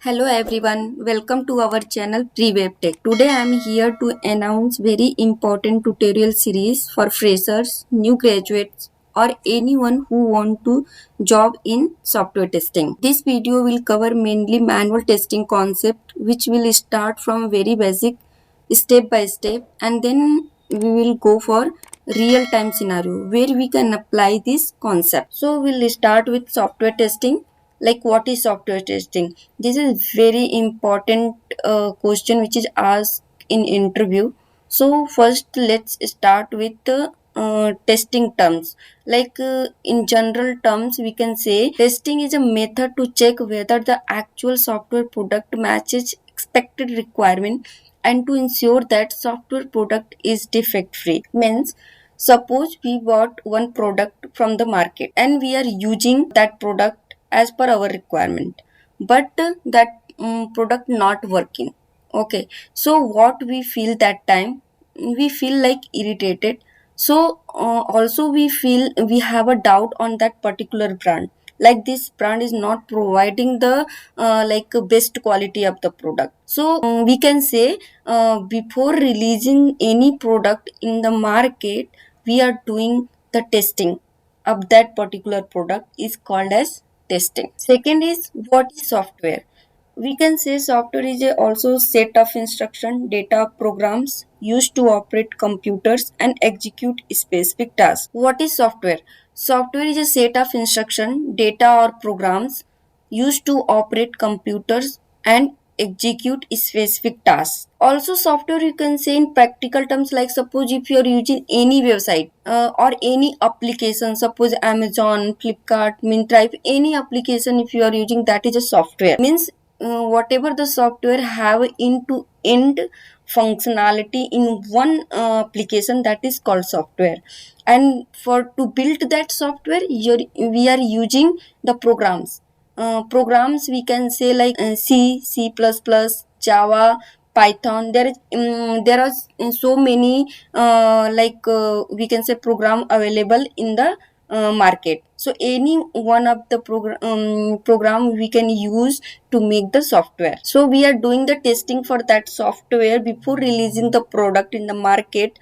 Hello everyone, welcome to our channel WebTech. Today I am here to announce very important tutorial series for freshers, new graduates or anyone who want to job in software testing. This video will cover mainly manual testing concept which will start from very basic step by step, and then we will go for real time scenario where we can apply this concept. So we'll start with software testing. Like, what is software testing? This is very important question which is asked in interview. So first let's start with testing terms. In general terms, we can say testing is a method to check whether the actual software product matches expected requirement and to ensure that software product is defect free. Means, suppose we bought one product from the market and we are using that product as per our requirement, but that product not working. Okay, so what we feel that time? We feel like irritated. So also we feel we have a doubt on that particular brand, like this brand is not providing the best quality of the product. So we can say before releasing any product in the market, we are doing the testing of that particular product is called as testing. Second is, what is software? We can say software is a also set of instruction data programs used to operate computers and execute specific tasks. What is software? Software is a set of instruction data or programs used to operate computers and execute specific tasks. Also, software you can say in practical terms, like suppose if you are using any website or any application, suppose Amazon, Flipkart, Myntra, if any application if you are using, that is a software. Means whatever the software have end to end functionality in one application, that is called software. And for to build that software, we are using the programs we can say like C++, Java, Python. There are so many we can say program available in the market. So any one of the program we can use to make the software. So we are doing the testing for that software before releasing the product in the market.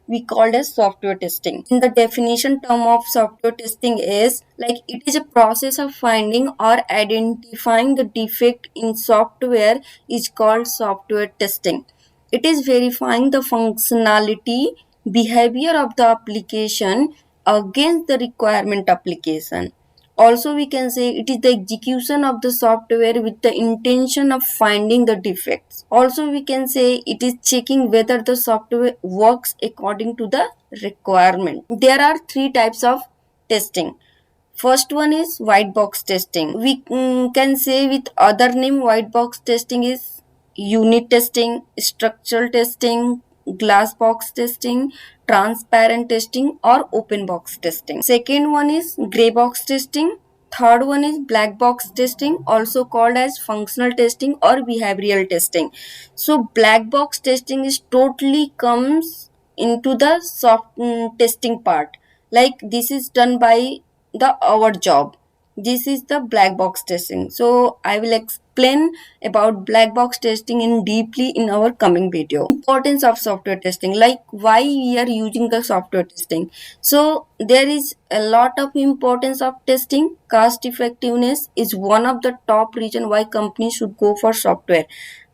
We called as software testing. In the definition term of software testing is like it is a process of finding or identifying the defect in software is called software testing. It is verifying the functionality, behavior of the application against the requirement application. Also, we can say it is the execution of the software with the intention of finding the defects. Also, we can say it is checking whether the software works according to the requirement. There are three types of testing. First one is white box testing. We can say with other name white box testing is unit testing, structural testing, glass box testing, transparent testing or open box testing. Second one is gray box testing. Third one is black box testing, also called as functional testing or behavioral testing. So black box testing is totally comes into the soft testing part. Like this is done by the our job. This is the black box testing. So I will explain about black box testing in deeply in our coming video. Importance of software testing, like why we are using the software testing. So there is a lot of importance of testing. Cost effectiveness is one of the top reason why companies should go for software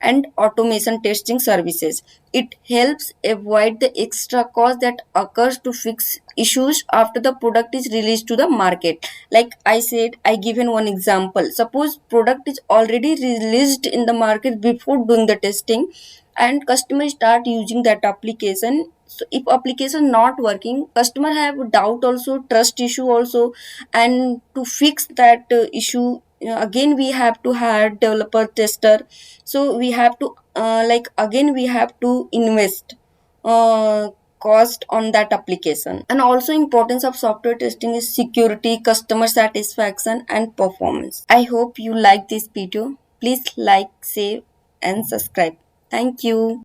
and automation testing services. It helps avoid the extra cost that occurs to fix issues after the product is released to the market. Like I said, I given one example. Suppose product is already released in the market before doing the testing, and customers start using that application. So if application not working, customer have doubt also, trust issue also, and to fix that issue, again we have to hire developer tester. So we have to again we have to invest cost on that application. And also importance of software testing is security, customer satisfaction and performance. I hope you like this video. Please like, save and subscribe. Thank you.